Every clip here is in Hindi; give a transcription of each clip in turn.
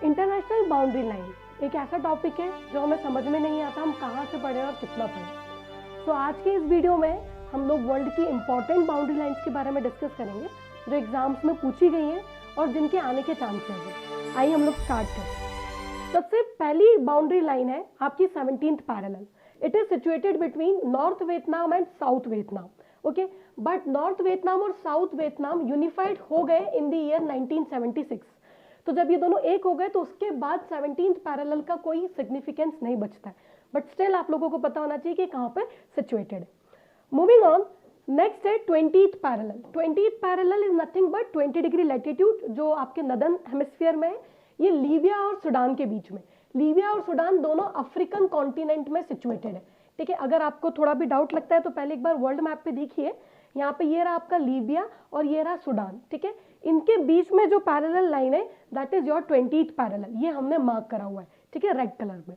इंटरनेशनल बाउंड्री लाइन एक ऐसा टॉपिक है जो हमें समझ में नहीं आता हम कहाँ से पढ़े और कितना पढ़े। तो आज के इस वीडियो में हम लोग वर्ल्ड की इंपॉर्टेंट बाउंड्री लाइंस के बारे में डिस्कस करेंगे जो एग्जाम्स में पूछी गई हैं और जिनके आने के चांसेस हैं। आइए हम लोग स्टार्ट करें। सबसे पहली बाउंड्री लाइन है आपकी 17th parallel. It is situated between north Vietnam and south Vietnam. Okay, but north Vietnam और साउथ वियतनाम यूनिफाइड हो गए इन द ईयर 1976। तो जब ये दोनों एक हो गए तो उसके बाद 17th पैरेलल का कोई सिग्निफिकेंस नहीं बचता है, बट स्टिल आप लोगों को पता होना चाहिए कि कहाँ पे सिचुएटेड है। मूविंग ऑन, नेक्स्ट है 20th parallel. 20th parallel is nothing but 20 degree latitude जो आपके नदर्न हेमिस्फीयर में है। ये लीबिया और सूडान के बीच में, लीबिया और सूडान दोनों अफ्रीकन कॉन्टिनेंट में सिचुएटेड है। ठीक है, अगर आपको थोड़ा भी डाउट लगता है तो पहले एक बार वर्ल्ड मैप पे देखिए। यहाँ पे ये रहा आपका लीबिया और ये रहा सूडान। ठीक है, इनके बीच में जो पैरेलल लाइन है that is your 20th parallel. ये हमने मार्क करा हुआ है, ठीक है, रेड कलर में।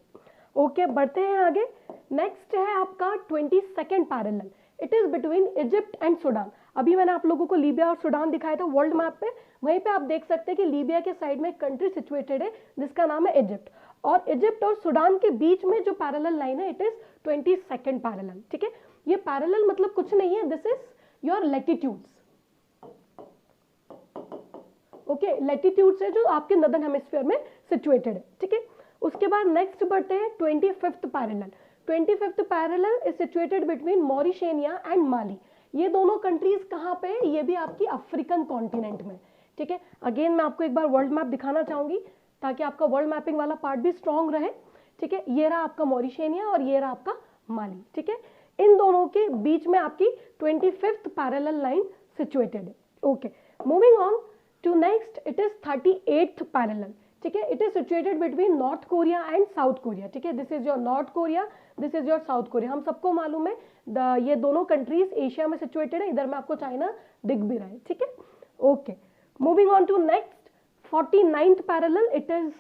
ओके, बढ़ते हैं आगे। नेक्स्ट है आपका 22nd parallel. It is between Egypt and Sudan. अभी मैंने आप लोगों को लीबिया और सूडान दिखाया था वर्ल्ड मैप पे, वहीं पे आप देख सकते हैं कि लीबिया के साइड में एक कंट्री सिचुएटेड है जिसका नाम है इजिप्ट, और इजिप्ट और सूडान के बीच में जो पैरेलल लाइन है इट इज 22nd पैरेलल। ठीक है, ये पैरेलल मतलब कुछ नहीं है, this is your latitudes. Okay, latitudes है जो आपके नदर्न हेमिस्फीयर में सिचुएटेड है। ठीक है, उसके बाद नेक्स्ट बढ़ते हैं 25th parallel. 25th parallel is situated between Mauritania and Mali. ये दोनों कंट्रीज कहाँ पे है? ये भी आपकी अफ्रीकन कॉन्टिनेंट में। ठीक है, अगेन मैं आपको एक बार वर्ल्ड मैप दिखाना चाहूंगी ताकि आपका वर्ल्ड मैपिंग वाला पार्ट भी स्ट्रांग रहे। ठीक है, ये रहा आपका मॉरिशेनिया और ये रहा आपका माली। ठीक है, इन दोनों के बीच में आपकी 25th पैरेलल लाइन सिचुएटेड है। Okay, moving on to next, it is 38th parallel. ठीक है, it is situated between North Korea and South Korea. ठीक है, this is your North Korea, this is your South Korea. हम सबको मालूम है ये दोनों कंट्रीज एशिया में सिचुएटेड है। इधर में आपको चाइना दिख भी रहा है। ठीक है, okay, moving on to next 49th parallel. It is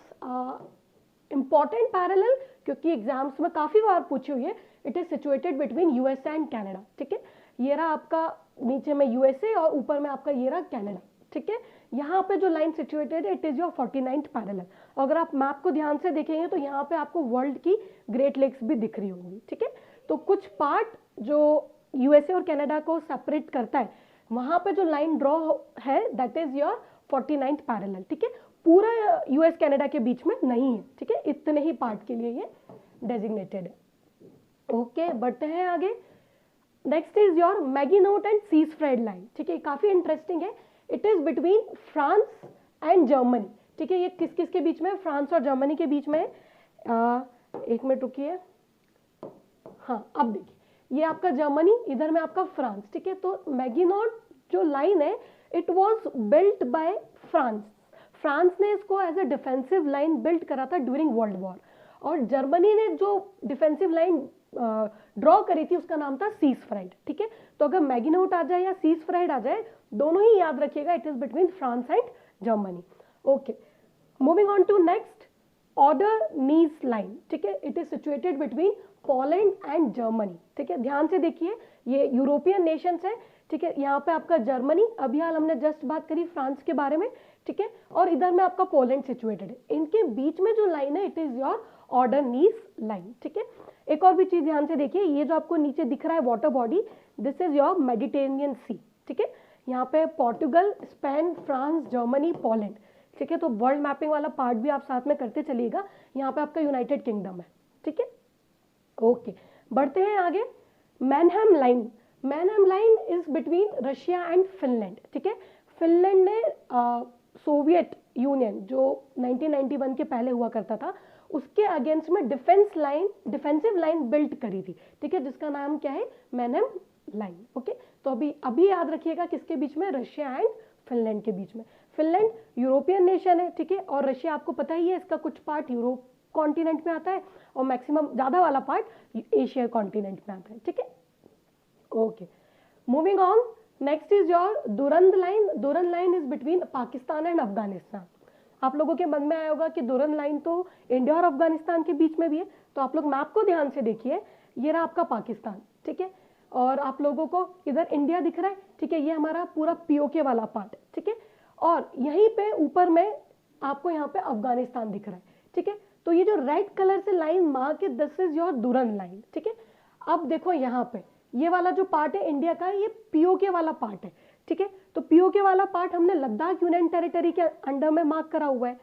important parallel क्योंकि एग्जाम्स में काफी बार पूछी हुई है। It is situated between USA and Canada. ठीक है, ये रहा आपका नीचे में यूएसए और ऊपर में आपका ये रहा कनाडा। ठीक है, यहाँ पे जो लाइन सिचुएटेड है it is your 49th parallel. अगर आप मैप को ध्यान से देखेंगे तो यहाँ पे आपको वर्ल्ड की ग्रेट लेक्स भी दिख रही होंगी। ठीक है, तो कुछ पार्ट जो यूएसए और कनाडा को सेपरेट करता है वहां पे जो लाइन ड्रॉ है that is your 49th parallel. ठीक है, पूरा यूएस कनाडा के बीच में नहीं है। ठीक है, इतने ही पार्ट के लिए ये डेजिग्नेटेड है। ओके, बढ़ते हैं आगे। Next is your Maginot and Siegfried line. ठीक है, काफी इंटरेस्टिंग है। It is between France and Germany. ठीक है, ये किस किस के बीच में? फ्रांस और जर्मनी के बीच में है। एक मिनट रुकिए। हाँ, अब देखिए, ये आपका जर्मनी, इधर में आपका फ्रांस। ठीक है, तो मैगिनोट जो लाइन है it was built by France. France ने इसको as a defensive line built करा था ड्यूरिंग वर्ल्ड वॉर, और जर्मनी ने जो डिफेंसिव लाइन ड्रॉ करी थी उसका नाम था सीजफ्राइड। ठीक है, तो अगर मैगिनोट आ जाए या सीजफ्राइड आ जाए दोनों ही याद रखिएगा, it is between France and Germany. Okay, moving on to next, Oder Neisse line. ठीक है, it is situated between Poland and Germany. ठीक है, ध्यान से देखिए, ये यूरोपियन नेशंस है। ठीक है, यहाँ पे आपका जर्मनी, अभी हाल हमने जस्ट बात करी फ्रांस के बारे में। ठीक है, और इधर में आपका पोलैंड सिचुएटेड है। इनके बीच में जो लाइन है it is your order Neisse line. ठीक है, एक और भी चीज ध्यान से देखिए, ये जो आपको नीचे दिख रहा है water body, this is your Mediterranean sea. ठीक है, यहाँ पे Portugal, Spain, France, Germany, Poland. ठीक है, तो वर्ल्ड मैपिंग वाला पार्ट भी आप साथ में करते चलिएगा। यहाँ पे आपका यूनाइटेड किंगडम है। ठीक है, ओके, बढ़ते हैं आगे। मैनहम लाइन। मैनहम line is between Russia and Finland. ठीक है, फिनलैंड ने सोवियत यूनियन जो 1991 के पहले हुआ करता था उसके अगेंस्ट में डिफेंसिव लाइन बिल्ट करी थी। ठीक है, जिसका नाम क्या है? मैनहम लाइन। ओके, तो अभी याद रखिएगा किसके बीच में? रशिया एंड फिनलैंड के बीच में। फिनलैंड यूरोपियन नेशन है। ठीक है, और रशिया आपको पता ही है इसका कुछ पार्ट यूरोप कॉन्टिनेंट में आता है और मैक्सिमम ज्यादा वाला पार्ट एशिया कॉन्टिनेंट में आता है। ठीक है, okay, moving on, next is your Durand line. Durand line is between Pakistan and Afghanistan. आप लोगों के मन में आया होगा कि दुरंद लाइन तो इंडिया और अफगानिस्तान के बीच में भी है, तो आप लोग मैप को ध्यान से देखिए। ये रहा आपका पाकिस्तान। ठीक है, और आप लोगों को इधर इंडिया दिख रहा है। ठीक है, ये हमारा पूरा पीओके वाला पार्ट। ठीक है, और यहीं पे ऊपर में आपको यहाँ पे अफगानिस्तान दिख रहा है, ठीक है। तो ये जो रेड कलर से लाइन मार्क है, दिस इज योर दुरन लाइन, ठीक है। अब देखो यहाँ पे ये वाला जो पार्ट है इंडिया का, ये पीओके वाला पार्ट है, ठीक है। तो पीओके वाला पार्ट हमने लद्दाख यूनियन टेरिटरी के अंडर में मार्क करा हुआ है।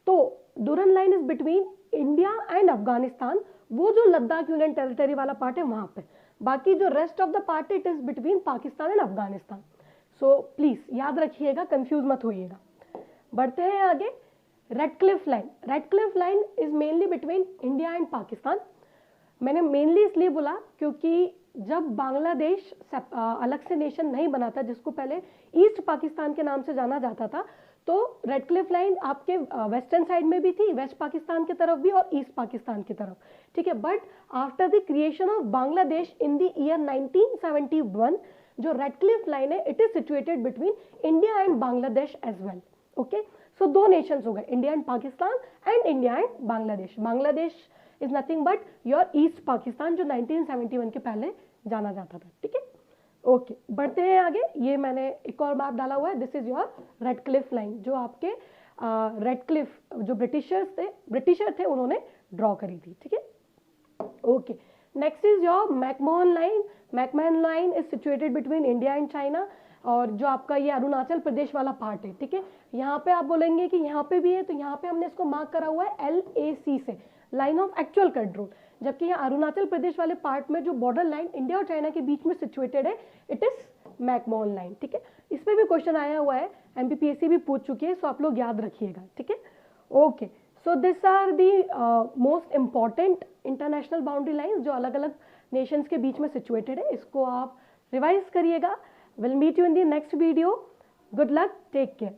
तो Durand line is between India and Afghanistan, वो जो लद्दाख यूनियन टेरिटरी वाला पार्ट है वहां पे। बाकी जो rest of the part it is between Pakistan and Afghanistan. So please याद रखिएगा, कंफ्यूज मत होइएगा। बढ़ते हैं आगे। Radcliffe line, Radcliffe line is mainly between India and Pakistan. मैंने मेनली इसलिए बोला क्योंकि जब बांग्लादेश अलग से नेशन नहीं बना था, जिसको पहले ईस्ट पाकिस्तान के नाम से जाना जाता था, तो रेड क्लिफ लाइन आपके वेस्टर्न साइड में भी थी, वेस्ट पाकिस्तान की तरफ भी और ईस्ट पाकिस्तान की तरफ, ठीक है। But after the creation of Bangladesh in the year 1971, जो रेड क्लिफ लाइन है it is situated between India and Bangladesh as well, okay. So दो नेशंस हो गए, India and Pakistan and India and Bangladesh. Bangladesh is nothing but your east Pakistan, जो 1971 के पहले जाना जाता था, ठीक है। ओके, बढ़ते हैं आगे। ये मैंने एक और मैप डाला हुआ है, this is your red Cliff line, जो आपके रेड क्लिफ जो ब्रिटिशर थे उन्होंने ड्रॉ करी थी, ठीक है। Okay, next is your McMahon line. McMahon line is situated between India and China, और जो आपका ये अरुणाचल प्रदेश वाला पार्ट है, ठीक है। यहाँ पे आप बोलेंगे कि यहाँ पे भी है, तो यहाँ पे हमने इसको मार्क करा हुआ है LAC से, लाइन ऑफ एक्चुअल कंट्रोल। जबकि यहाँ अरुणाचल प्रदेश वाले पार्ट में जो बॉर्डर लाइन इंडिया और चाइना के बीच में सिचुएटेड है, इट इज मैकमोहन लाइन, ठीक है। इस पे भी क्वेश्चन आया हुआ है, MPPSC भी पूछ चुकी है, सो आप लोग याद रखिएगा, ठीक है। Okay, so this are the most important international boundary line जो अलग अलग नेशंस के बीच में सिचुएटेड है। इसको आप रिवाइज करिएगा। Will meet you in the next video. Good luck, take care.